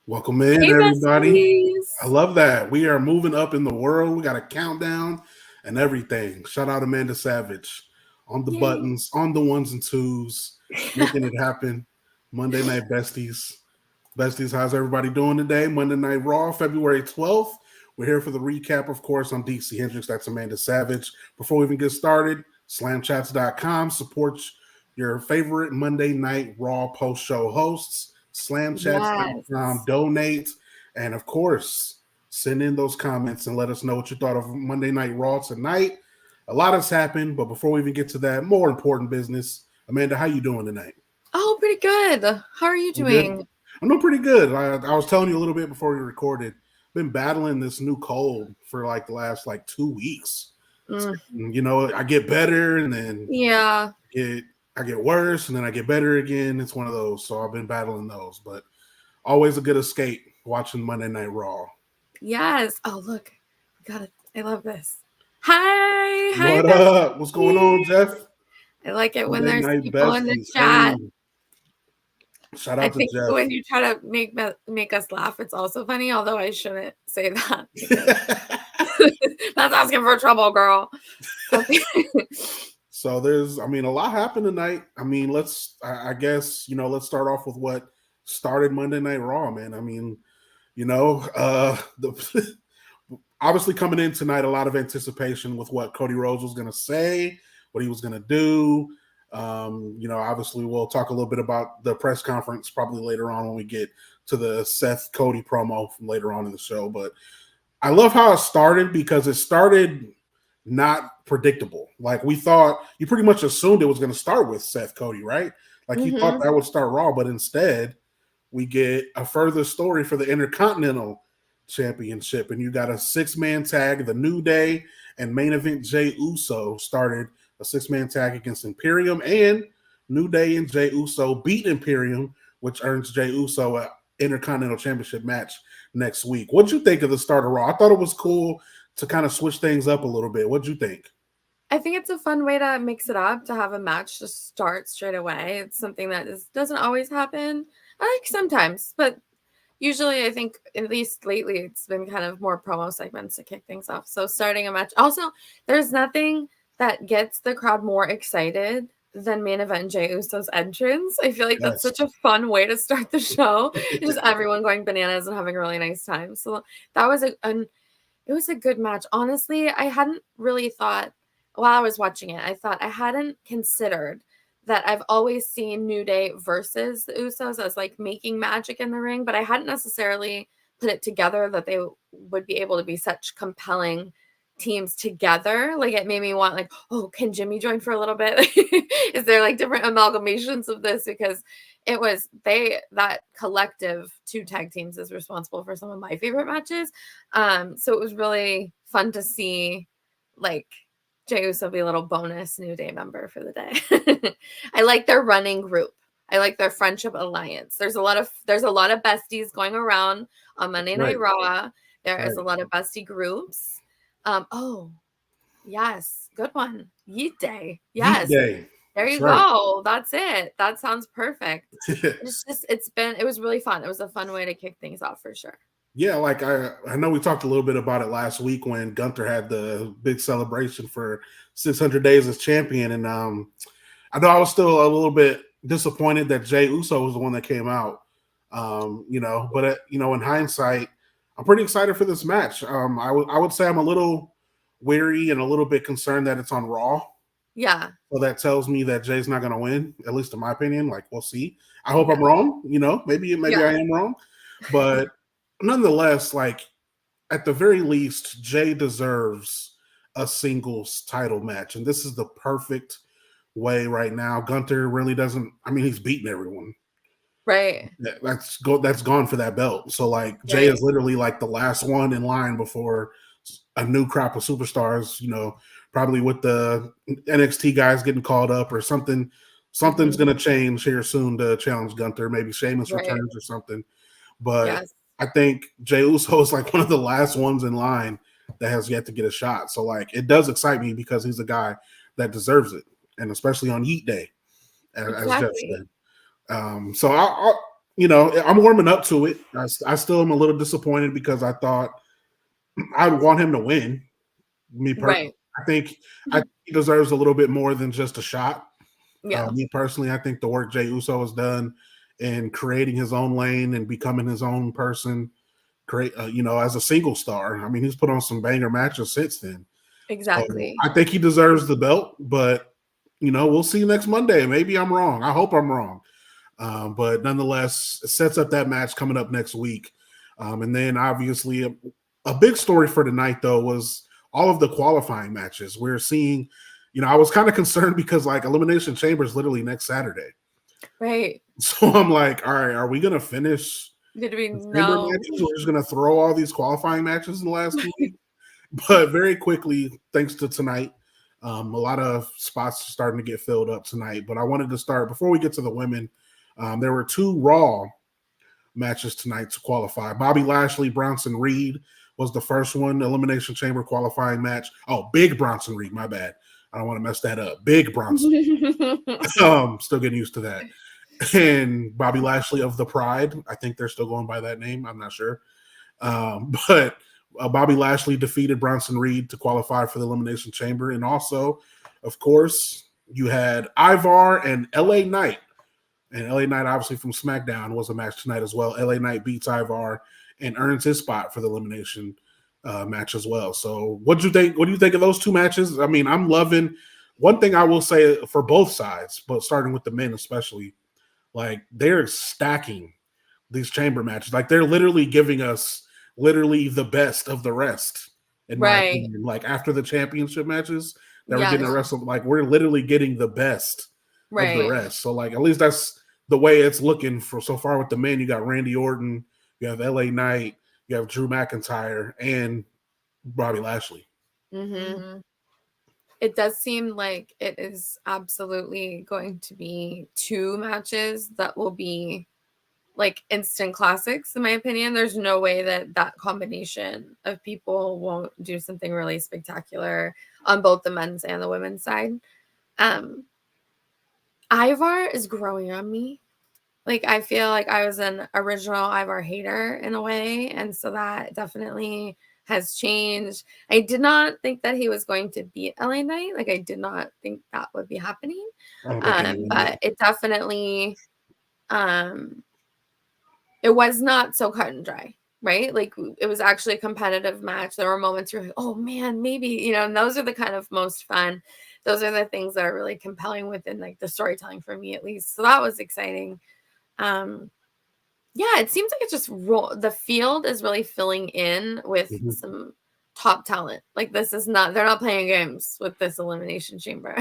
Welcome in, Hey, everybody. besties. I love that. We are moving up in the world. We got a countdown and everything. Shout out Amanda Savage on the buttons, on the ones and twos, making it happen. Monday Night Besties. Besties, how's everybody doing today? Monday Night Raw, February 12th. We're here for the recap, of course. I'm DC Hendricks. That's Amanda Savage. Before we even get started, slamchats.com supports your favorite Monday Night Raw post-show hosts. Slamchats.com, donate, and of course, send in those comments and let us know what you thought of Monday Night Raw tonight. A lot has happened, but before we even get to that, more important business. Amanda, how you doing tonight? Oh, pretty good. How are you doing? I'm doing pretty good. I was telling you a little bit before we recorded. Been battling this new cold for like the last 2 weeks. You know, I get better and then I get worse, and then I get better again. It's one of those. So I've been battling those, but always a good escape watching Monday Night Raw. Yes. Oh, look. I love this. Hi. What up? What's going on, Jeff? I like it when Monday there's people in the chat. Hey. Shout out to Jeff. When you try to make us laugh, it's also funny, although I shouldn't say that. That's asking for trouble, girl. Okay. So there's, a lot happened tonight. Let's start off with what started Monday Night Raw, man. Obviously coming in tonight, a lot of anticipation with what Cody Rhodes was going to say, what he was going to do. Obviously we'll talk a little bit about the press conference probably later on when we get to the Seth Cody promo from later on in the show. But I love how it started because it started not predictable. Like we thought, you pretty much assumed it was going to start with Seth Cody, right? Like you thought that would start Raw, but instead we get a further story for the Intercontinental Championship, and you got a 6-man tag. The New Day and main event Jey Uso started a 6-man tag against Imperium, and New Day and Jey Uso beat Imperium, which earns Jey Uso an Intercontinental Championship match next week. What'd you think of the start of Raw? I thought it was cool to kind of switch things up a little bit. What'd you think? I think it's a fun way to mix it up, to have a match just start straight away. It's something that doesn't always happen. I like sometimes, but usually I think, at least lately, it's been kind of more promo segments to kick things off. So starting a match. Also, there's nothing that gets the crowd more excited than main event Jey Uso's entrance. I feel like that's such a fun way to start the show. Just everyone going bananas and having a really nice time. So that was it was a good match. Honestly, I hadn't really thought, while I was watching it, I hadn't considered that I've always seen New Day versus the Usos as like making magic in the ring, but I hadn't necessarily put it together that they would be able to be such compelling teams together. Like it made me want like, oh, can Jimmy join for a little bit? Is there like different amalgamations of this? Because it was that collective 2 tag teams is responsible for some of my favorite matches. So it was really fun to see like Jey Uso be a little bonus New Day member for the day. I like their running group. I like their friendship alliance. There's a lot of besties going around on Monday Night Raw. There is a lot of bestie groups. Oh, yes, good one. Yeet Day. Yes. Yeet Day. There you go. That's it. That sounds perfect. It was really fun. It was a fun way to kick things off for sure. Yeah, like I know we talked a little bit about it last week when Gunther had the big celebration for 600 days as champion. And I know I was still a little bit disappointed that Jey Uso was the one that came out, but in hindsight, I'm pretty excited for this match. I would say I'm a little weary and a little bit concerned that it's on Raw. Yeah. So that tells me that Jay's not going to win, at least in my opinion. Like, we'll see. I hope I'm wrong. Maybe I am wrong. But nonetheless, like, at the very least, Jey deserves a singles title match. And this is the perfect way right now. Gunther really doesn't – he's beating everyone. Right. That's gone for that belt. So, like, Jey is literally, like, the last one in line before a new crop of superstars, probably with the NXT guys getting called up or something. Something's going to change here soon to challenge Gunther. Maybe Sheamus returns or something. But I think Jey Uso is like one of the last ones in line that has yet to get a shot. So, like, it does excite me because he's a guy that deserves it, and especially on Yeet Day, as Jeff said. So you know, I'm warming up to it. I still am a little disappointed because I thought I want him to win. Me personally, Right. I think he deserves a little bit more than just a shot. Yeah. Me personally, I think the work Jey Uso has done in creating his own lane and becoming his own person, you know, as a single star. I mean, he's put on some banger matches since then. So Exactly. I think he deserves the belt, but you know, we'll see next Monday. Maybe I'm wrong. I hope I'm wrong. But nonetheless, it sets up that match coming up next week. And then obviously a big story for tonight though was all of the qualifying matches. We're seeing, you know, I was kind of concerned because like Elimination Chamber is literally next Saturday. Right. So I'm like, all right, are we gonna finish Did we the chamber know? matches? We're just gonna throw all these qualifying matches in the last 2 weeks. But very quickly, thanks to tonight, a lot of spots are starting to get filled up tonight. But I wanted to start before we get to the women. There were 2 Raw matches tonight to qualify. Bobby Lashley, Bronson Reed was the first one, Elimination Chamber qualifying match. Oh, Big Bronson Reed, my bad. I don't want to mess that up. Big Bronson. Still getting used to that. And Bobby Lashley of the Pride. I think they're still going by that name. I'm not sure. But Bobby Lashley defeated Bronson Reed to qualify for the Elimination Chamber. And also, of course, you had Ivar and LA Knight. And LA Knight, obviously from SmackDown, was a match tonight as well. LA Knight beats Ivar and earns his spot for the Elimination match as well. So what do you think? What do you think of those 2 matches? I mean, I'm loving one thing I will say for both sides, but starting with the men especially, like they're stacking these chamber matches. Like they're literally giving us literally the best of the rest. In my opinion, like after the championship matches that we're getting the rest of, like we're literally getting the best of the rest. So like at least that's the way it's looking for so far with the men. You got Randy Orton, you have LA Knight, you have Drew McIntyre, and Bobby Lashley. Mm-hmm. It does seem like it is absolutely going to be 2 matches that will be like instant classics, in my opinion. There's no way that that combination of people won't do something really spectacular on both the men's and the women's side. Ivar is growing on me. Like, I feel like I was an original Ivar hater in a way, and so that definitely has changed. I did not think that he was going to beat LA Knight. Like, I did not think that would be happening. But it definitely, it was not so cut and dry, right? Like, it was actually a competitive match. There were moments you're like, oh man, maybe, you know, and those are the kind of most fun. Those are the things that are really compelling within like the storytelling for me, at least. So that was exciting. Yeah, it seems like it's just the field is really filling in with some top talent. Like this is not, they're not playing games with this Elimination Chamber.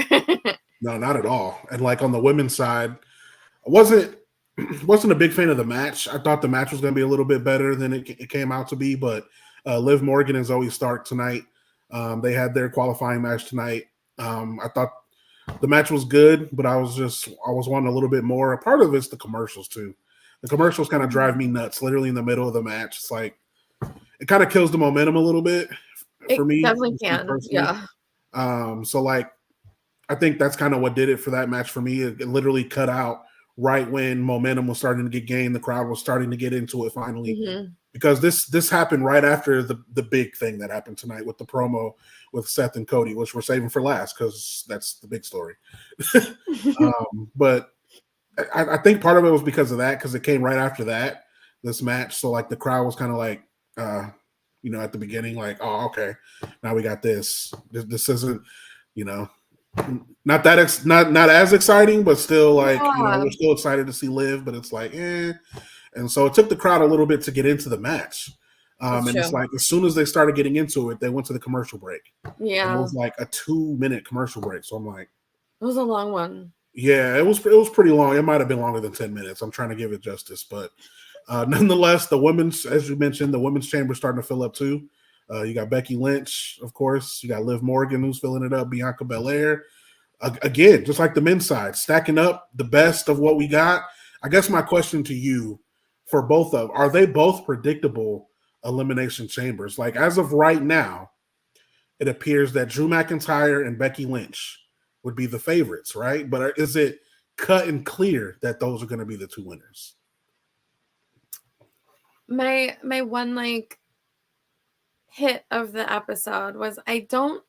No, not at all. And like on the women's side, I wasn't a big fan of the match. I thought the match was going to be a little bit better than it came out to be, but Liv Morgan and Zoe Stark tonight, they had their qualifying match tonight. I thought the match was good, but I was wanting a little bit more. A part of it's the commercials too. The commercials kind of drive me nuts. Literally in the middle of the match, it's like it kind of kills the momentum a little bit for me. Definitely can, yeah. So like, I think that's kind of what did it for that match for me. It literally cut out right when momentum was starting to get gained. The crowd was starting to get into it finally, because this happened right after the big thing that happened tonight with the promo with Seth and Cody, which we're saving for last because that's the big story. But I think part of it was because of that, because it came right after this match. So like the crowd was kind of like, you know, at the beginning, like, oh, okay, now we got this. This isn't, you know, not as exciting, but still like, you know, we're still excited to see Liv, but it's like, eh. And so it took the crowd a little bit to get into the match. And it's like as soon as they started getting into it, they went to the commercial break. Yeah, and it was like a 2-minute commercial break. So I'm like, it was a long one. Yeah, it was pretty long. It might have been longer than 10 minutes. I'm trying to give it justice, but nonetheless, the women's, as you mentioned, the women's chamber starting to fill up too. You got Becky Lynch, of course. You got Liv Morgan, who's filling it up. Bianca Belair, again, just like the men's side, stacking up the best of what we got. I guess my question to you, for both of, are they both predictable elimination chambers? Like as of right now, it appears that Drew McIntyre and Becky Lynch would be the favorites, right? But is it cut and clear that those are going to be the 2 winners? my one like hit of the episode was I don't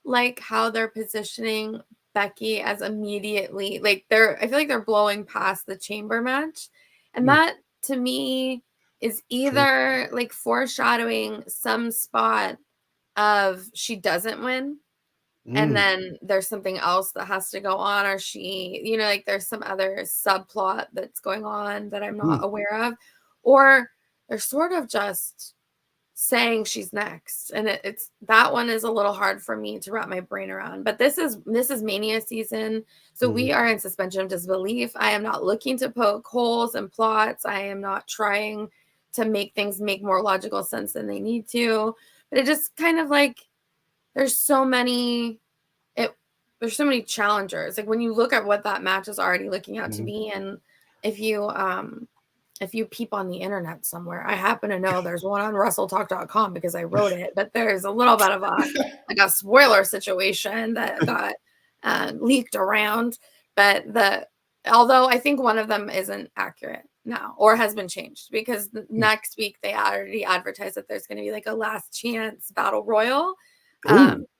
like how they're positioning Becky as immediately like I feel like they're blowing past the chamber match. And that to me is either like foreshadowing some spot of she doesn't win and then there's something else that has to go on, or she, you know, like there's some other subplot that's going on that I'm not aware of, or they're sort of just saying she's next, and it's that one is a little hard for me to wrap my brain around. But this is Mania season, so we are in suspension of disbelief. I am not looking to poke holes and plots. I am not trying to make things make more logical sense than they need to, but it just kind of like there's so many challengers. Like when you look at what that match is already looking out to be, and if you peep on the internet somewhere, I happen to know there's one on WrestleTalk.com because I wrote it, but there's a little bit of a spoiler situation that got leaked around. But although I think one of them isn't accurate now or has been changed, because next week they already advertised that there's going to be like a last chance battle royal,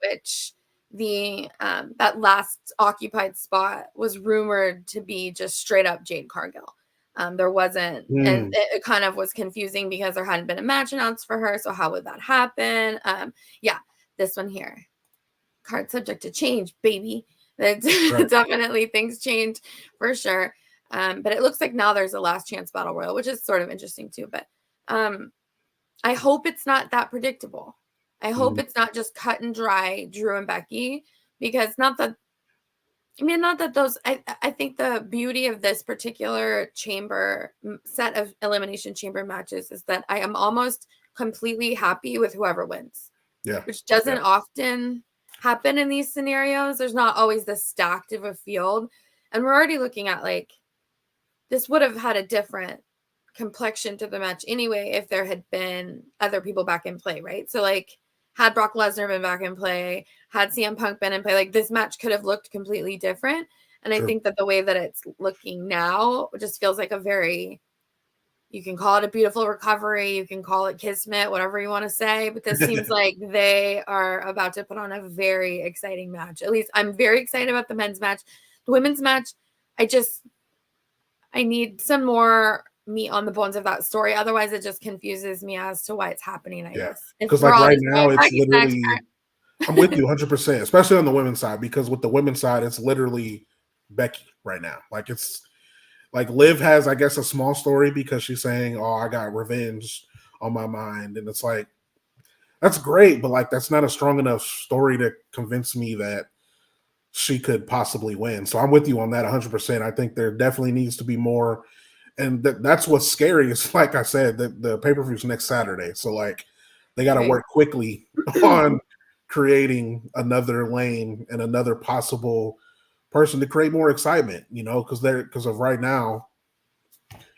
which that last occupied spot was rumored to be just straight up Jade Cargill. There wasn't, and it kind of was confusing because there hadn't been a match announced for her. So how would that happen? This one here, card subject to change, baby. That's right. Definitely things change for sure. But it looks like now there's a last chance battle royal, which is sort of interesting too. But I hope it's not that predictable. I hope it's not just cut and dry Drew and Becky, because not that those, I think the beauty of this particular chamber set of elimination chamber matches is that I am almost completely happy with whoever wins. Yeah. Which doesn't often happen in these scenarios. There's not always this stacked of a field. And we're already looking at like, this would have had a different complexion to the match anyway if there had been other people back in play, right? So like, had Brock Lesnar been back in play, had CM Punk been in play, like this match could have looked completely different. And I think that the way that it's looking now just feels like a very, you can call it a beautiful recovery, you can call it kismet, whatever you want to say, but this seems like they are about to put on a very exciting match. At least I'm very excited about the men's match. The women's match, I need some more meat on the bones of that story. Otherwise, it just confuses me as to why it's happening, I guess. Because like right now, it's literally, I'm with you 100%, especially on the women's side, because with the women's side, it's literally Becky right now. Like it's like Liv has, I guess, a small story because she's saying, oh, I got revenge on my mind. And it's like, that's great, but like that's not a strong enough story to convince me that she could possibly win. So I'm with you on that 100%. I think there definitely needs to be more. And that's what's scary. Is like I said, the pay-per-view is next Saturday. So like they got to work quickly on creating another lane and another possible person to create more excitement, you know, because of right now,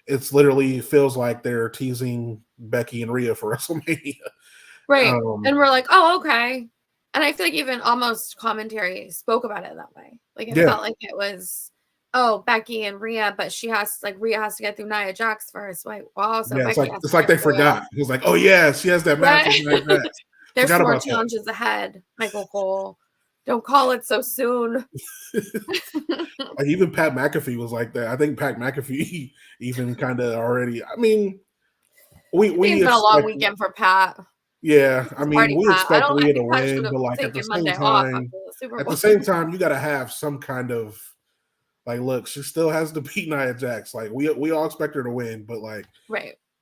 it's literally feels like they're teasing Becky and Rhea for WrestleMania. Right. And we're like, oh, okay. And I feel like even almost commentary spoke about it that way. Like it felt like it was, oh, Becky and Rhea, but Rhea has to get through Nia Jax first. Like, well, so Becky it's like they forgot. He was like, oh yeah, she has that match with Nia Jax. There's more challenges ahead, Michael Cole. Don't call it so soon. Like even Pat McAfee was like that. I think Pat McAfee even kind of already. I mean, it's been a long weekend for Pat. Yeah, I mean, we expect Rhea to win, but like at the same time, you got to have some kind of like, look, she still has to beat Nia Jax. Like we all expect her to win, but like,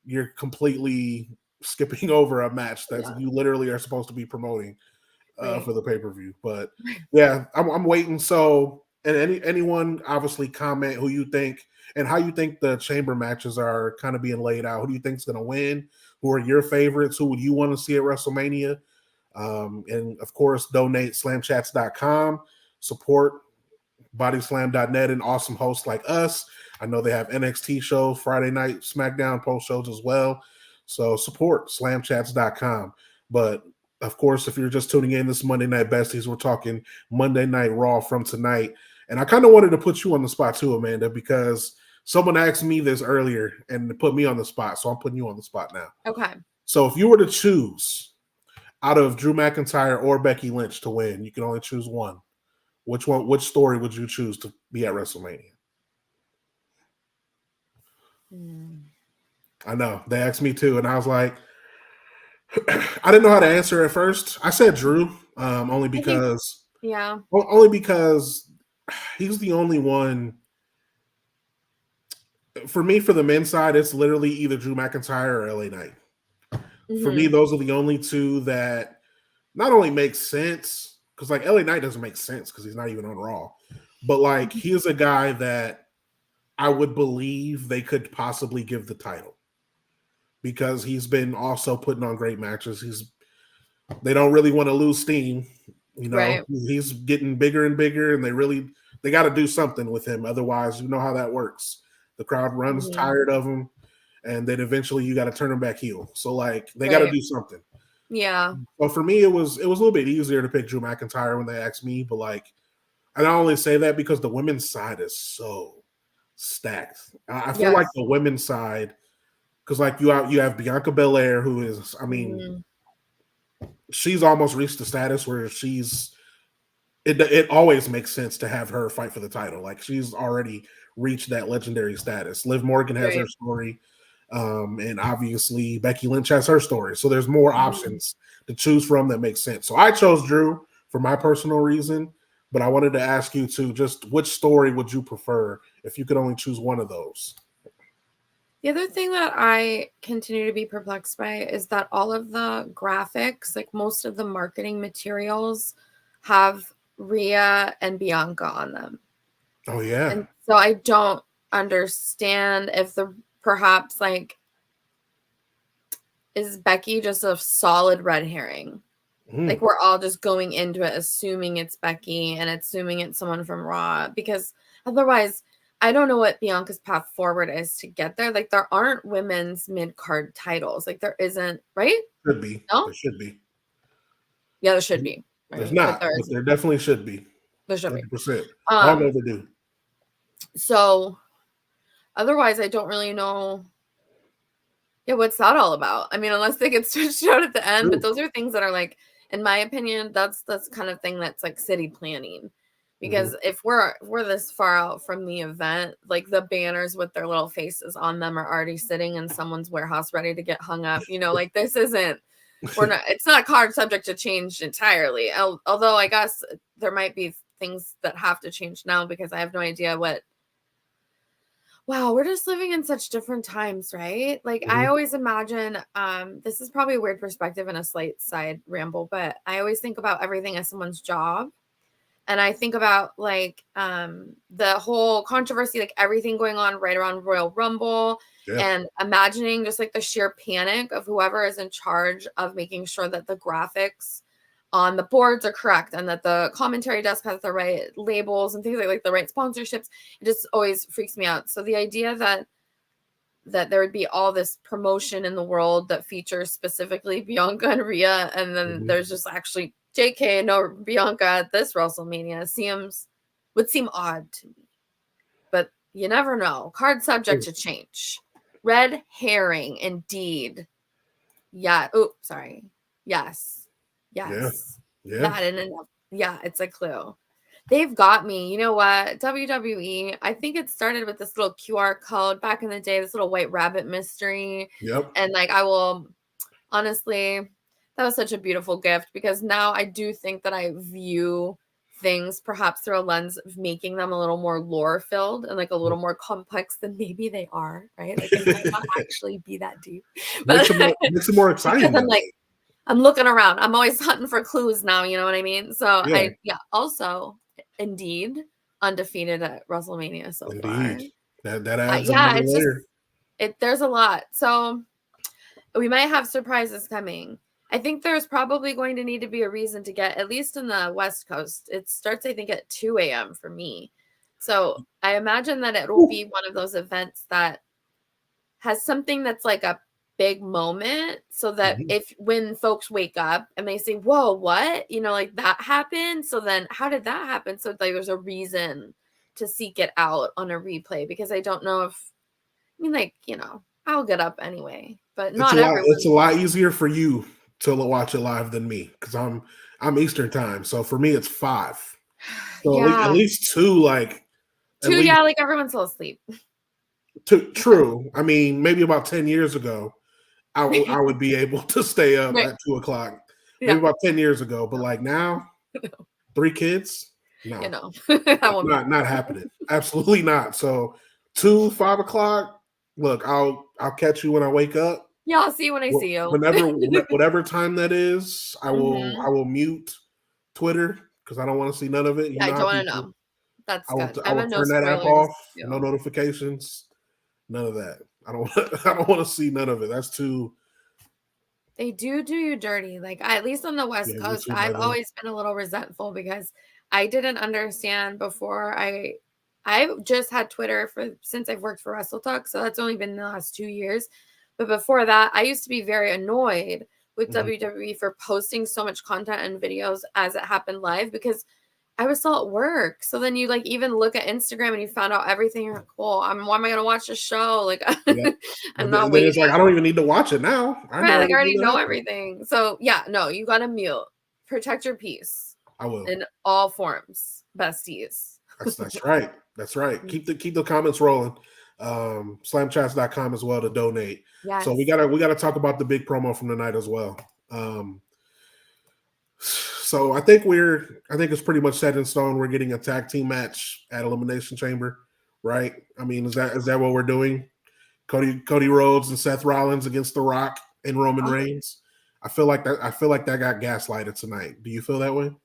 you're completely skipping over a match that you literally are supposed to be promoting for the pay-per-view. But yeah, I'm waiting. So, and anyone obviously comment who you think and how you think the chamber matches are kind of being laid out. Who do you think is going to win? Who are your favorites? Who would you want to see at WrestleMania? And of course, donate slamchats.com, support BodySlam.net and awesome hosts like us. I know they have NXT shows, Friday night SmackDown post shows as well. So support slamchats.com. But of course, if you're just tuning in, this is Monday Night Besties. We're talking Monday Night Raw from tonight. And I kind of wanted to put you on the spot too, Amanda, because Someone asked me this earlier and put me on the spot, so I'm putting you on the spot now. Okay. So if you were to choose out of Drew McIntyre or Becky Lynch to win, you can only choose one. Which story would you choose to be at WrestleMania? I know. They asked me too, and I was like, I didn't know how to answer at first. I said Drew, only because he's the only one. For me, for the men's side, it's literally either Drew McIntyre or LA Knight. For me, those are the only two that not only make sense, because like LA Knight doesn't make sense because he's not even on Raw, but like he's a guy that I would believe they could possibly give the title because he's been also putting on great matches. They don't really want to lose steam, you know. Right. He's getting bigger and bigger, and they got to do something with him. Otherwise, you know how that works. The crowd runs tired of him, and then eventually you got to turn him back heel. So like they got to do something. Yeah. But for me, it was a little bit easier to pick Drew McIntyre when they asked me. But like, and I only say that because the women's side is so stacked. I feel like the women's side, because like you have Bianca Belair, who is, I mean, she's almost reached the status where it always makes sense to have her fight for the title. Like she's already reached that legendary status. Liv Morgan has her story. And obviously Becky Lynch has her story. So there's more options to choose from that make sense. So I chose Drew for my personal reason, but I wanted to ask you to just which story would you prefer if you could only choose one of those? The other thing that I continue to be perplexed by is that all of the graphics, like most of the marketing materials, have Rhea and Bianca on them. Oh, yeah. And so I don't understand if perhaps like, is Becky just a solid red herring? Like we're all just going into it assuming it's Becky and assuming it's someone from Raw, because otherwise I don't know what Bianca's path forward is to get there. Like there aren't women's mid-card titles. Like there isn't, right? Should be. No? There should be. Yeah, there should be. Right? There's not, but there definitely should be. There should 100%. I know they do. So otherwise I don't really know. Yeah, what's that all about? I mean, unless they get switched out at the end, but those are things that are like, in my opinion, that's kind of thing that's like city planning. Because if we're this far out from the event, like the banners with their little faces on them are already sitting in someone's warehouse ready to get hung up. You know, like this isn't, it's not a card subject to change entirely. Although I guess there might be things that have to change now because I have no idea what. Wow, we're just living in such different times, right? Like I always imagine, this is probably a weird perspective and a slight side ramble, but I always think about everything as someone's job. And I think about like the whole controversy, like everything going on right around Royal Rumble, and imagining just like the sheer panic of whoever is in charge of making sure that the graphics on the boards are correct and that the commentary desk has the right labels and things like the right sponsorships. It just always freaks me out. So the idea that there would be all this promotion in the world that features specifically Bianca and Rhea, and then there's just actually JK, no Bianca at this WrestleMania would seem odd to me. But you never know. Card subject to change. Red herring, indeed. Yeah. Oh, sorry. Yes. Yes. Yeah. That in enough. Yeah, it's a clue. They've got me. You know what? WWE, I think it started with this little QR code back in the day, this little white rabbit mystery. Yep. And like I will honestly, that was such a beautiful gift because now I do think that I view things perhaps through a lens of making them a little more lore filled and like a little more complex than maybe they are, right? Like it might not actually be that deep. But makes it more exciting. I'm looking around. I'm always hunting for clues now, you know what I mean? So also indeed undefeated at WrestleMania so far. That adds another layer. There's a lot. So we might have surprises coming. I think there's probably going to need to be a reason to get, at least in the West Coast, it starts, I think, at 2 a.m. for me. So I imagine that it will be one of those events that has something that's like a big moment so that when folks wake up and they say, whoa, what? You know, like that happened. So then how did that happen? So like there's a reason to seek it out on a replay because I don't know if, I mean, like, you know, I'll get up anyway, but not everyone. It's a lot easier for you to watch it live than me because I'm Eastern time. So for me, it's 5. So Yeah. at least 2, like 2, yeah, like everyone's still asleep. True. I mean, maybe about 10 years ago, I would be able to stay up Right. at 2 o'clock. Yeah. Maybe about 10 years ago, but like now, 3 kids, no, You know, that won't not happening. Absolutely not. So 2, 5 o'clock. Look, I'll catch you when I wake up. Yeah, I'll see you when I see you. Whatever time that is, I will mute Twitter because I don't want to see none of it. You I know don't want to know. That's good. I will turn that app off. No notifications. None of that. I don't want to see none of it. That's too. They do you dirty. Like at least on the West Coast, I've always been a little resentful because I didn't understand before. I just had Twitter since I've worked for Wrestle Talk, so that's only been the last 2 years. But before that, I used to be very annoyed with WWE for posting so much content and videos as it happened live because I was still at work. So then you like even look at Instagram and you found out everything. You're like, well, why am I going to watch the show? Like, yeah. I'm not waiting. It's like, I don't even need to watch it now. I already know everything. So yeah, no, you got to mute. Protect your peace. I will. In all forms, besties. That's right. That's right. Keep the comments rolling. Slamchats.com as well to donate. Yes. So we gotta talk about the big promo from the night as well. So I think it's pretty much set in stone. We're getting a tag team match at Elimination Chamber, right? I mean, is that what we're doing? Cody Rhodes and Seth Rollins against The Rock and Roman Reigns. I feel like that got gaslighted tonight. Do you feel that way?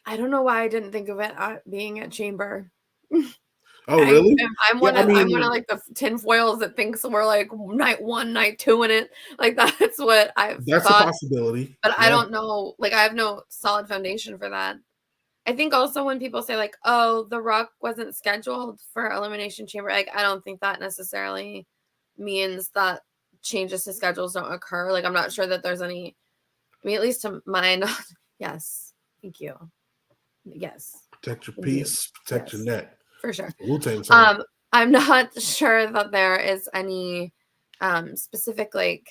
I don't know why I didn't think of it being at Chamber. Oh, really? I'm one of like the tinfoils that thinks we're like night 1, night 2 in it. Like that's what I've That's thought. a possibility. But yeah. I don't know. Like I have no solid foundation for that. I think also when people say like, oh, The Rock wasn't scheduled for Elimination Chamber, like I don't think that necessarily means that changes to schedules don't occur. Like I'm not sure that there's any, I mean, at least to mine. Yes. Thank you. Yes. Protect your peace, protect your neck. For sure. I'm not sure that there is any specific, like,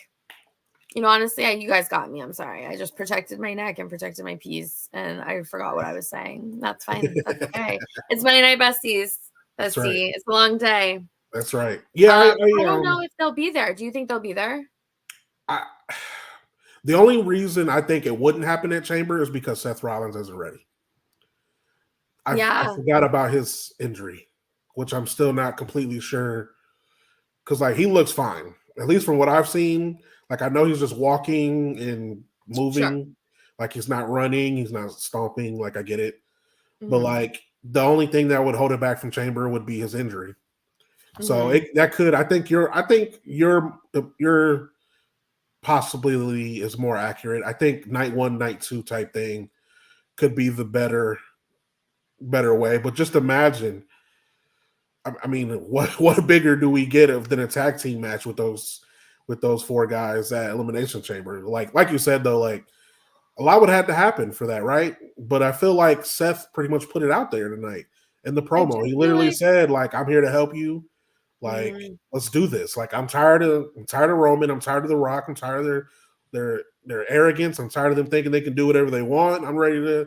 you know, honestly, you guys got me. I'm sorry. I just protected my neck and protected my peace, and I forgot what I was saying. That's fine. That's okay. It's Monday Night Besties. Let's see. Right. It's a long day. That's right. Yeah. I don't know if they'll be there. Do you think they'll be there? The only reason I think it wouldn't happen at Chamber is because Seth Rollins isn't ready. I forgot about his injury, which I'm still not completely sure. Because, like, he looks fine. At least from what I've seen. Like, I know he's just walking and moving. Sure. Like, he's not running. He's not stomping. Like, I get it. Mm-hmm. But, like, the only thing that would hold it back from Chamber would be his injury. Mm-hmm. So, I think your possibility is more accurate. I think night 1, night 2 type thing could be the better way. But just imagine, I mean, what bigger do we get than a tag team match with those 4 guys at Elimination Chamber? Like you said though, like a lot would have to happen for that, right? But I feel like Seth pretty much put it out there tonight in the promo. He literally said, like, I'm here to help you. Like, let's do this. Like, I'm tired of Roman. I'm tired of The Rock. I'm tired of their arrogance. I'm tired of them thinking they can do whatever they want. I'm ready to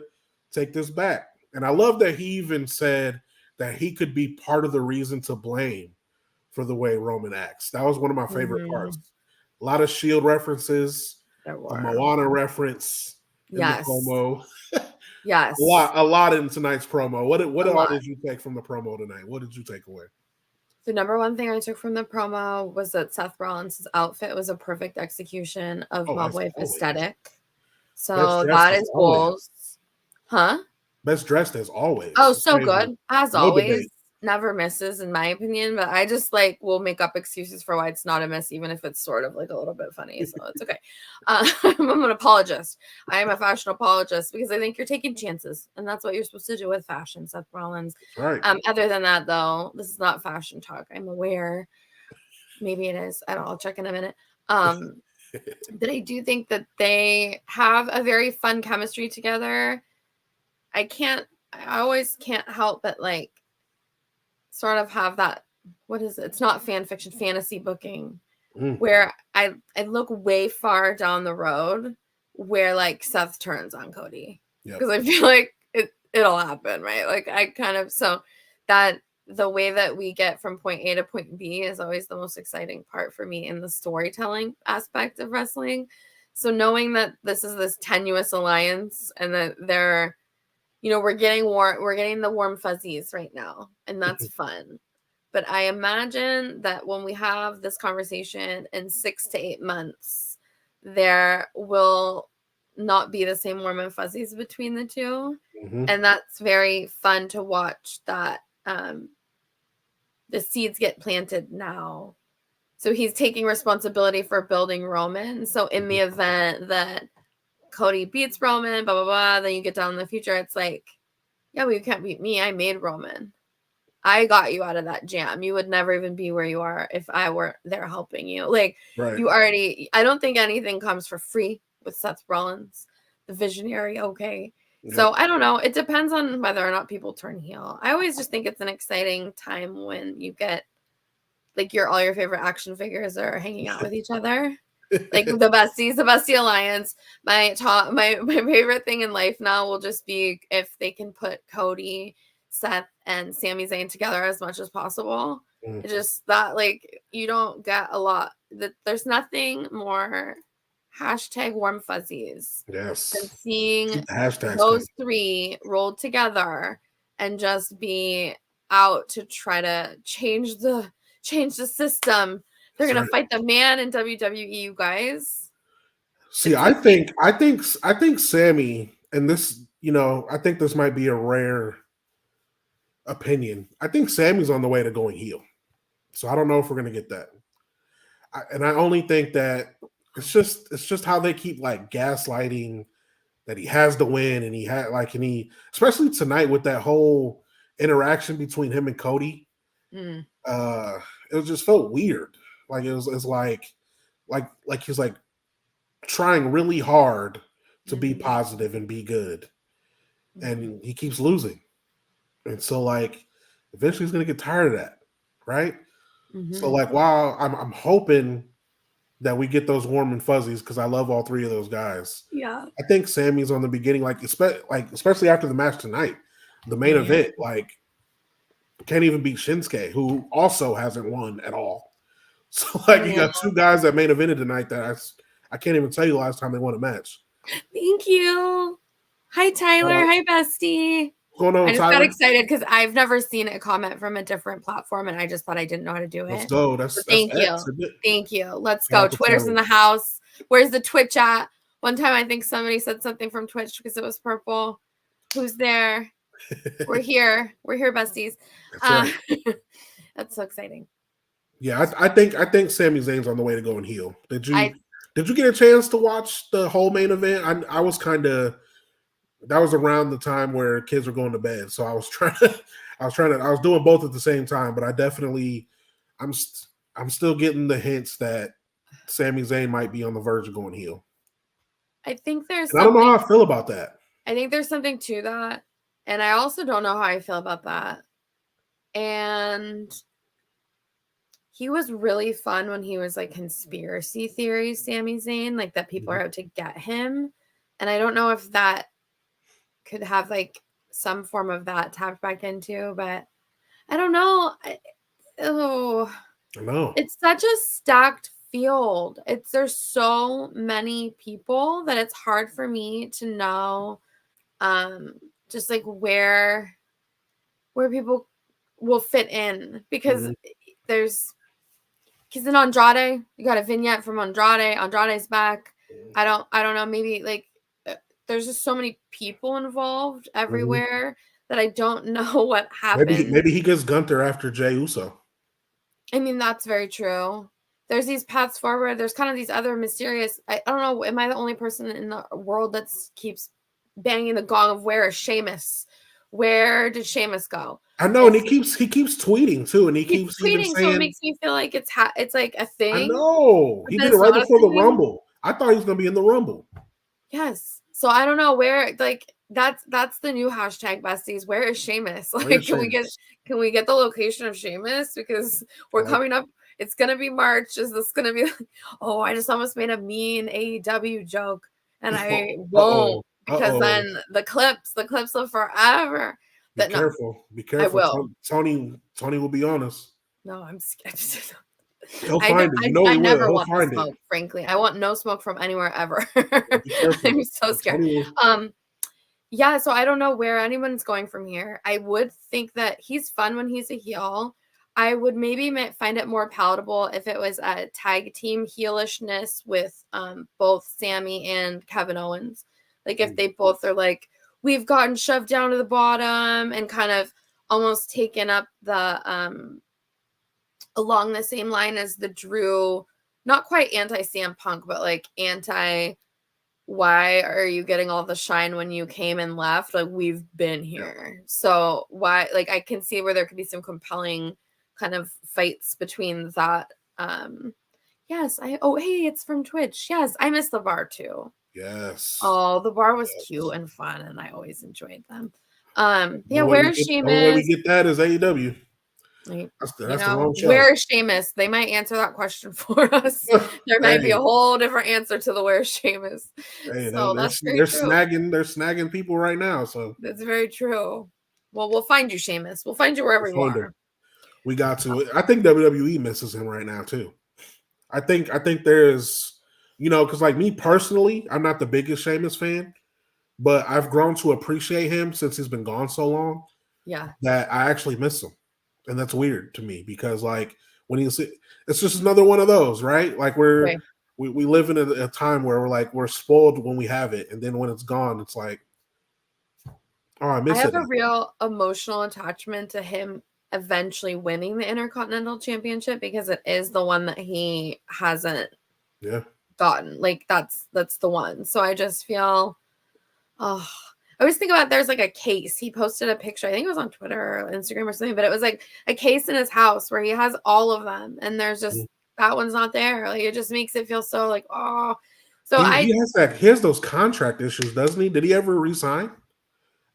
take this back. And I love that he even said that he could be part of the reason to blame for the way Roman acts. That was one of my favorite parts. A lot of Shield references, a Moana reference in the promo. Yes. A lot in tonight's promo. What all did you take from the promo tonight? What did you take away? The number one thing I took from the promo was that Seth Rollins' outfit was a perfect execution of Mob Wife aesthetic. So that is goals. Huh? Best dressed as always. Oh, so good. As always. Debate. Never misses, in my opinion. But I just will make up excuses for why it's not a miss, even if it's sort of like a little bit funny. So it's okay. I'm an apologist. I am a fashion apologist because I think you're taking chances. And that's what you're supposed to do with fashion, Seth Rollins. Right. Other than that, though, this is not fashion talk. I'm aware. Maybe it is. I don't know. I'll check in a minute. But I do think that they have a very fun chemistry together. I always can't help but like sort of have that, what is it? It's not fan fiction, fantasy booking, where I look way far down the road where like Seth turns on Cody, because I feel like it'll happen, right? Like I kind of, so that the way that we get from point A to point B is always the most exciting part for me in the storytelling aspect of wrestling. So knowing that this is this tenuous alliance and that they're, you know, we're getting the warm fuzzies right now, and that's fun. But I imagine that when we have this conversation in 6 to 8 months, there will not be the same warm and fuzzies between the two. And that's very fun to watch, that the seeds get planted now. So he's taking responsibility for building Roman. So in the event that Cody beats Roman, blah, blah, blah, then you get down in the future, it's like, yeah, well, you can't beat me. I made Roman. I got you out of that jam. You would never even be where you are if I were there helping you. Like, you already, I don't think anything comes for free with Seth Rollins, the visionary. Okay. So I don't know. It depends on whether or not people turn heel. I always just think it's an exciting time when you get like all your favorite action figures are hanging out with each other. Like the bestie alliance. My favorite thing in life now will just be if they can put Cody, Seth, and Sami Zayn together as much as possible. It's just that, like, you don't get a lot. That there's nothing more hashtag warm fuzzies than seeing those three rolled together and just be out to try to change the system. They're gonna fight the man in WWE, you guys. See, I think Sammy, and this, you know, I think this might be a rare opinion. I think Sammy's on the way to going heel. So I don't know if we're gonna get that. And I only think that it's just how they keep like gaslighting that he has the win, and he especially tonight with that whole interaction between him and Cody. It just felt weird. Like it's like he's like trying really hard to be positive and be good, and he keeps losing. And so like eventually he's gonna get tired of that, right? So like while I'm hoping that we get those warm and fuzzies, because I love all three of those guys. Yeah, I think Sammy's on the beginning, like especially after the match tonight, the main event, like can't even beat Shinsuke, who also hasn't won at all. So like you got two guys that main evented tonight that I can't even tell you the last time they won a match. Thank you. Hi Tyler. Hi bestie. What's going on, I just Tyler? got excited because I've never seen a comment from a different platform, and I just thought I didn't know how to do it. Let's go. Thank you. Let's go. Twitter's in the house. Where's the Twitch at? One time I think somebody said something from Twitch because it was purple. Who's there? We're here. We're here, besties. That's right. That's so exciting. Yeah, I think Sami Zayn's on the way to going heel. Did you get a chance to watch the whole main event? I was that was around the time where kids were going to bed, so I was doing both at the same time. But I definitely, I'm still getting the hints that Sami Zayn might be on the verge of going heel. I think I don't know how I feel about that. I think there's something to that, and I also don't know how I feel about that. And he was really fun when he was like conspiracy theories, Sami Zayn, like that people are out to get him. And I don't know if that could have like some form of that tapped back into, but I don't know. I know. It's such a stacked field. There's so many people that it's hard for me to know just like where people will fit in, because he's in Andrade. You got a vignette from Andrade. Andrade's back. I don't know. Maybe like there's just so many people involved everywhere that I don't know what happened. Maybe he gets Gunther after Jey Uso. I mean, that's very true. There's these paths forward. There's kind of these other mysterious. I don't know. Am I the only person in the world that keeps banging the gong of where is Sheamus? Where did Sheamus go? I know, and he keeps tweeting too, and he keeps tweeting, saying, so it makes me feel like it's like a thing. I know. He did it right before the Rumble. I thought he was going to be in the Rumble. Yes. So I don't know where, like, That's the new hashtag besties. Where is Sheamus? Like, Where's can we get the location of Sheamus? Because we're coming up. It's gonna be March. Is this gonna be? Oh, I just almost made a mean AEW joke, and I won't because then the clips live forever. Be careful. Be careful. I will. Tony will be on us. No, I'm scared. He'll find it. You know he will. Never He'll want find the smoke, it. frankly. I want no smoke from anywhere ever. Be careful. I'm so scared. Yeah, so I don't know where anyone's going from here. I would think that he's fun when he's a heel. I would maybe find it more palatable if it was a tag team heelishness with both Sammy and Kevin Owens. Like if they both are like, we've gotten shoved down to the bottom and kind of almost taken up the along the same line as the Drew, not quite anti-CM Punk, but like anti, why are you getting all the shine when you came and left? Like, we've been here. So why, like, I can see where there could be some compelling kind of fights between that. Yes. Hey, it's from Twitch. Yes. I miss the bar too. Yes. Oh, the bar was cute and fun, and I always enjoyed them. Yeah, where's Sheamus? The only way we get that is AEW. That's the wrong show. Where's Sheamus? They might answer that question for us. There might be a whole different answer to the where's Sheamus. Hey, so they're snagging people right now. So that's very true. Well, we'll find you, Sheamus. We'll find you wherever you are. We got to. I think WWE misses him right now too. I think there's, because like me personally, I'm not the biggest Sheamus fan, but I've grown to appreciate him since he's been gone so long. Yeah, that I actually miss him. And that's weird to me because, like, when it's just another one of those, right? Like we live in a time where we're spoiled when we have it, and then when it's gone, it's like, oh, I miss it. I have a real emotional attachment to him eventually winning the Intercontinental Championship because it is the one that he hasn't gotten. Like that's the one. So I just feel, I always think about there's like a case. He posted a picture. I think it was on Twitter or Instagram or something, but it was like a case in his house where he has all of them. And there's just that one's not there. Like it just makes it feel so like, oh. So he has those contract issues, doesn't he? Did he ever resign?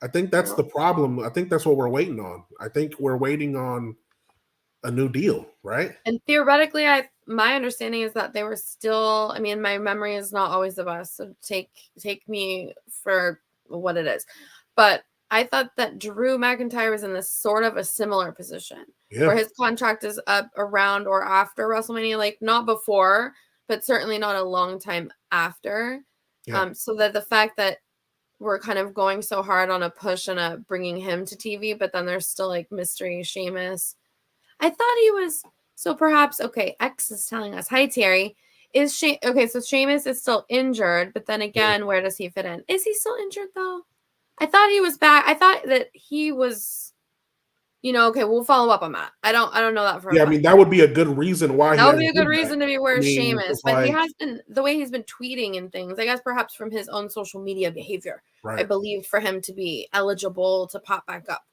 I think that's the problem. I think that's what we're waiting on. I think we're waiting on a new deal, right? And theoretically, my understanding is that they were still, I mean, my memory is not always the best. So take me for what it is, but I thought that Drew McIntyre was in this sort of a similar position where his contract is up around or after WrestleMania, like not before, but certainly not a long time after. So that the fact that we're kind of going so hard on a push and bringing him to TV, but then there's still like mystery Sheamus. I thought he was, so perhaps, X is telling us, hi Terry, so Sheamus is still injured, but then again, where does he fit in? Is he still injured though? I thought he was back. I thought that he was, we'll follow up on that. I don't know that for I mean, that would be a good reason why. That would be a good reason to be where Sheamus, but he has been, the way he's been tweeting and things, I guess perhaps from his own social media behavior, I believe for him to be eligible to pop back up.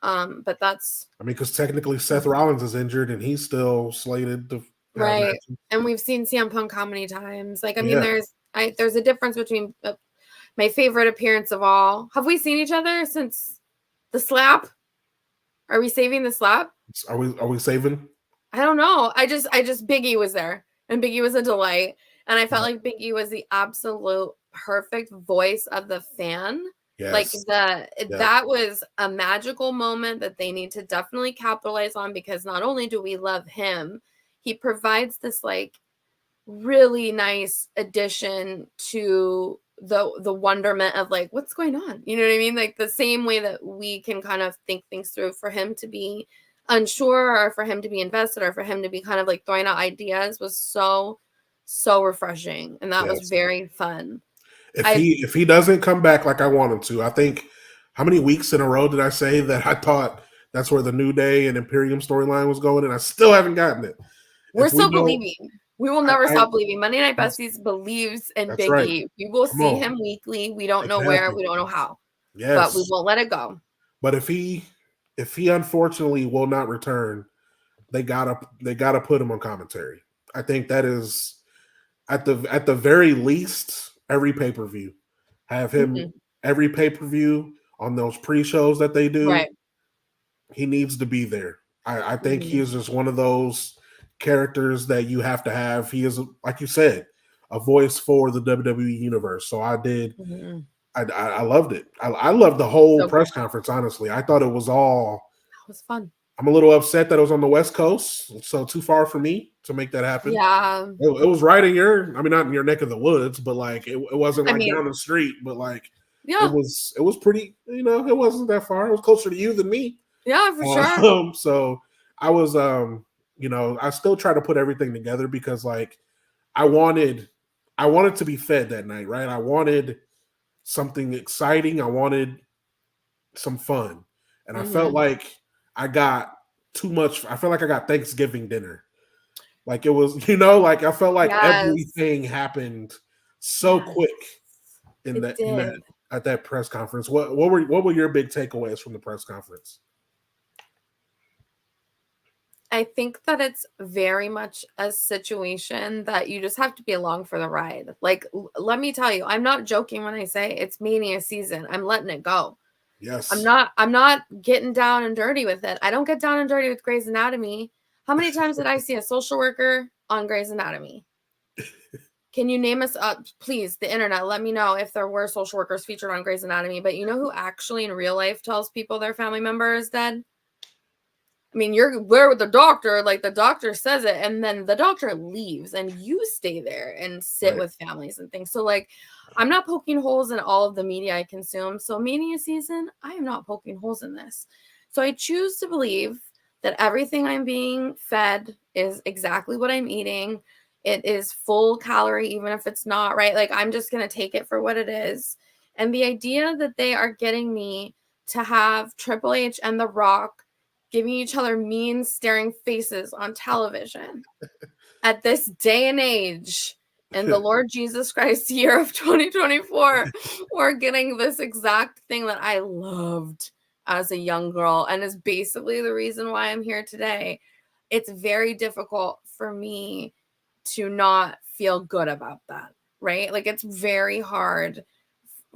But that's, because technically Seth Rollins is injured and he's still slated to. Right. And we've seen CM Punk how many times? Like, I mean, there's a difference between my favorite appearance of all. Have we seen each other since the slap? Are we saving the slap? Are we saving? I don't know. I just Biggie was there and Biggie was a delight. And I felt like Biggie was the absolute perfect voice of the fan. Yes. Like that was a magical moment that they need to definitely capitalize on, because not only do we love him, he provides this like really nice addition to the wonderment of like, what's going on? You know what I mean? Like the same way that we can kind of think things through, for him to be unsure or for him to be invested or for him to be kind of like throwing out ideas was so refreshing. And that was very fun. If he doesn't come back like I want him to, I think, how many weeks in a row did I say that I thought that's where the New Day and Imperium storyline was going, and I still haven't gotten it. We're still believing. We will never stop believing. Monday Night Besties believes in Big E. We will see him weekly. We don't know where. We don't know how. Yes. But we won't let it go. But if he unfortunately will not return, they gotta put him on commentary. I think that is at the very least every pay-per-view have him every pay-per-view, on those pre-shows that they do. Right. He needs to be there. I think he Mhm. is just one of those characters that you have to have. He is, like you said, a voice for the WWE universe. So I did. Mhm. I loved it. I loved the whole So good. press conference. Honestly, I thought it was all. That was fun. I'm a little upset that it was on the West Coast, so too far for me to make that happen. Yeah. It was right in your. I mean, not in your neck of the woods, but like it wasn't I like mean, down the street, but like yeah. it was pretty. You know, it wasn't that far. It was closer to you than me. Yeah, for sure. So I was, you know, I still try to put everything together because like I wanted to be fed that night, right? I wanted something exciting. I wanted some fun. And I felt like I got too much. I felt like I got Thanksgiving dinner. Like it was, you know, like I felt like Yes. everything happened so quick in It did. at that press conference. What were your big takeaways from the press conference? I think that it's very much a situation that you just have to be along for the ride. Like, let me tell you, I'm not joking when I say it's Mania season. I'm letting it go. Yes. I'm not getting down and dirty with it. I don't get down and dirty with Grey's Anatomy. How many times did I see a social worker on Grey's Anatomy? Can you name us up, please, the internet? Let me know if there were social workers featured on Grey's Anatomy. But you know who actually in real life tells people their family member is dead? I mean, you're where with the doctor, like the doctor says it, and then the doctor leaves and you stay there and sit with families and things. So, like, I'm not poking holes in all of the media I consume. So, Mania season, I am not poking holes in this. So, I choose to believe that everything I'm being fed is exactly what I'm eating. It is full calorie, even if it's not, right? Like, I'm just going to take it for what it is. And the idea that they are getting me to have Triple H and The Rock giving each other mean, staring faces on television at this day and age in the Lord Jesus Christ year of 2024, we're getting this exact thing that I loved as a young girl and is basically the reason why I'm here today. It's very difficult for me to not feel good about that, right? Like it's very hard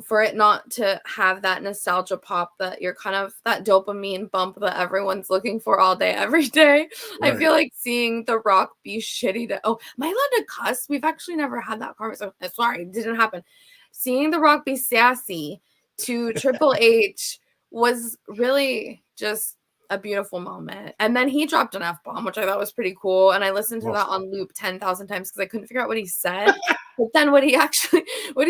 for it not to have that nostalgia pop that you're kind of that dopamine bump that everyone's looking for all day, every day. Right. I feel like seeing The Rock be shitty to, oh, am I allowed to cuss? We've actually never had that conversation. Sorry, it didn't happen. Seeing The Rock be sassy to Triple H was really just a beautiful moment. And then he dropped an F-bomb, which I thought was pretty cool. And I listened to that on loop 10,000 times because I couldn't figure out what he said. But then what he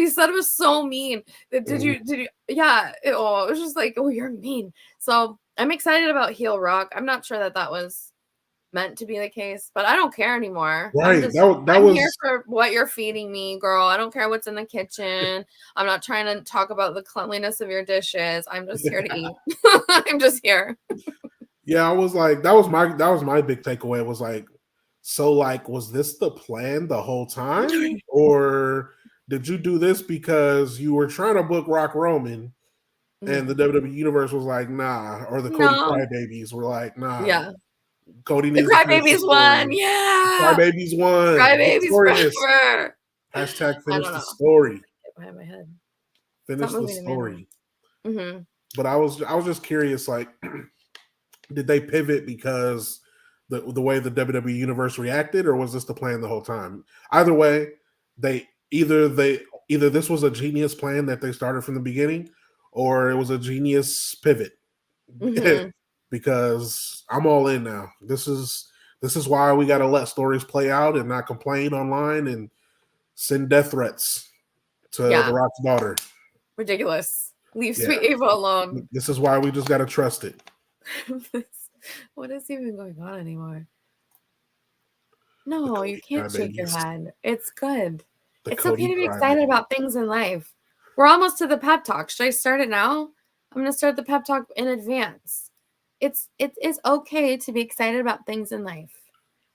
said was so mean. Did you, yeah. It was just like, oh, you're mean. So I'm excited about heel Rock. I'm not sure that was meant to be the case, but I don't care anymore. Right. I'm here for what you're feeding me, girl. I don't care what's in the kitchen. I'm not trying to talk about the cleanliness of your dishes. I'm just here to eat. I'm just here. Yeah, I was like, that was my big takeaway. It was like, so like, was this the plan the whole time? Or did you do this because you were trying to book Rock Roman and the WWE Universe was like, nah, or the Cody Crybabies were like, nah. Yeah. Cody needs the Crybabies won. Yeah. Crybabies won. Crybabies forever. Hashtag finish the story. Behind my head. Finish the story. Mm-hmm. But I was just curious, like, did they pivot because the way the WWE Universe reacted, or was this the plan the whole time? Either way, either this was a genius plan that they started from the beginning, or it was a genius pivot. Mm-hmm. Because I'm all in now. This is why we got to let stories play out and not complain online and send death threats to The Rock's daughter. Ridiculous. Leave Sweet Ava alone. This is why we just got to trust it. What is even going on anymore? No, you can't shake your head. It's good. It's okay to be excited about things in life. We're almost to the pep talk. Should I start it now? I'm going to start the pep talk in advance. It is okay to be excited about things in life.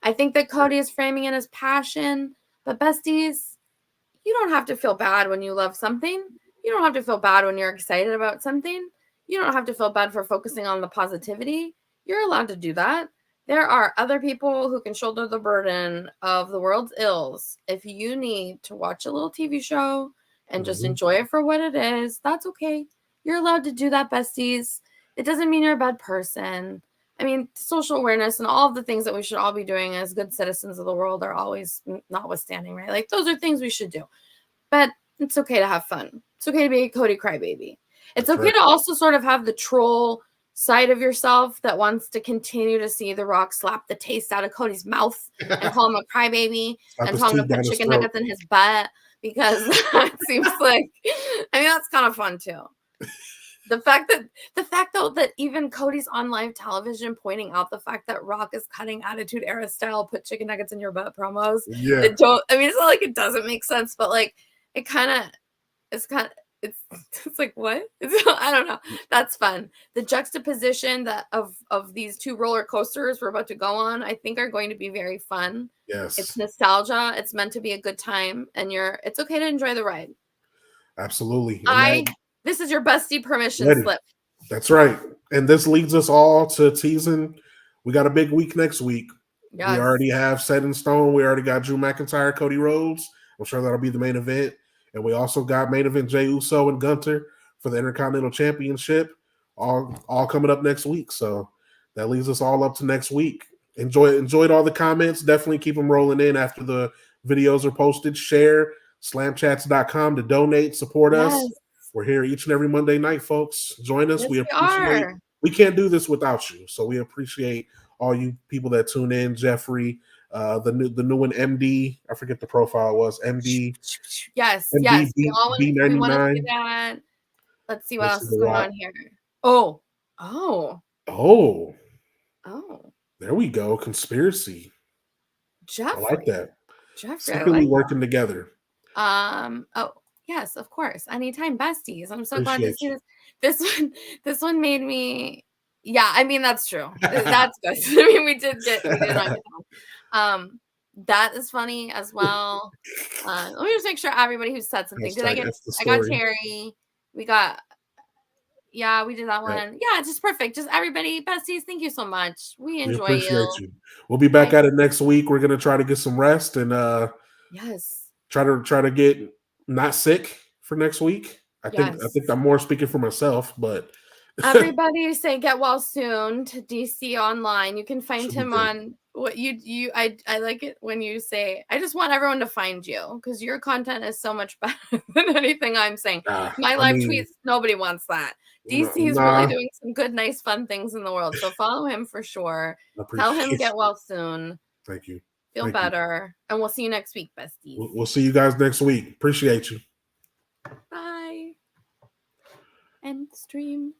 I think that Cody is framing it as passion, but besties, you don't have to feel bad when you love something. You don't have to feel bad when you're excited about something. You don't have to feel bad for focusing on the positivity. You're allowed to do that. There are other people who can shoulder the burden of the world's ills. If you need to watch a little TV show and just enjoy it for what it is. That's okay. You're allowed to do that, besties. It doesn't mean you're a bad person. I mean, social awareness and all of the things that we should all be doing as good citizens of the world are always notwithstanding, right? Like, those are things we should do. But it's okay to have fun. It's okay to be a Cody crybaby. It's okay to also sort of have the troll side of yourself that wants to continue to see The Rock slap the taste out of Cody's mouth and call him a crybaby and tell him to put chicken nuggets in his butt, because that seems like, I mean, that's kind of fun too. The fact though that even Cody's on live television pointing out the fact that Rock is cutting Attitude Era style put chicken nuggets in your butt promos. Yeah. It's not like it doesn't make sense, but like it's like, what? I don't know. That's fun. The juxtaposition of these two roller coasters we're about to go on, I think, are going to be very fun. Yes. It's nostalgia. It's meant to be a good time, and it's okay to enjoy the ride. Absolutely. This is your bestie permission slip. That's right. And this leads us all to teasing. We got a big week next week. Yes. We already have set in stone. We already got Drew McIntyre, Cody Rhodes. I'm sure that'll be the main event. And we also got main event Jey Uso and Gunther for the Intercontinental Championship, all coming up next week. So that leads us all up to next week. Enjoyed all the comments. Definitely keep them rolling in after the videos are posted. Share slamchats.com to donate, support us. We're here each and every Monday night, folks. Join us. Yes, we can't do this without you. So we appreciate all you people that tune in. Jeffrey, the new one, MD. I forget the profile was MD. Yes, MD, yes. B, we want to do that. Let's see what else is going on here. Oh. There we go. Conspiracy. Jeffrey. I like that. Jeffrey. Secretly working together. Oh, yes, of course. Anytime, besties. I'm so glad to see this. This one made me. Yeah, I mean, that's true. That's good. I mean, we did not get that. That is funny as well. Let me just make sure everybody who said something. I got Terry. We got. Yeah, we did that one. Yeah, just perfect. Just everybody, besties, thank you so much. We appreciate you. We'll be back at it next week. We're gonna try to get some rest and try to get not sick for next week. I think I'm more speaking for myself, but everybody say get well soon to DC Online. You can find him on what I like it when you say, I just want everyone to find you because your content is so much better than anything I'm saying. My live tweets, nobody wants that. DC is really doing some good, nice, fun things in the world. So follow him for sure. Tell him get well soon. Thank you. Feel better. And we'll see you next week, besties. We'll see you guys next week. Appreciate you. Bye. End stream.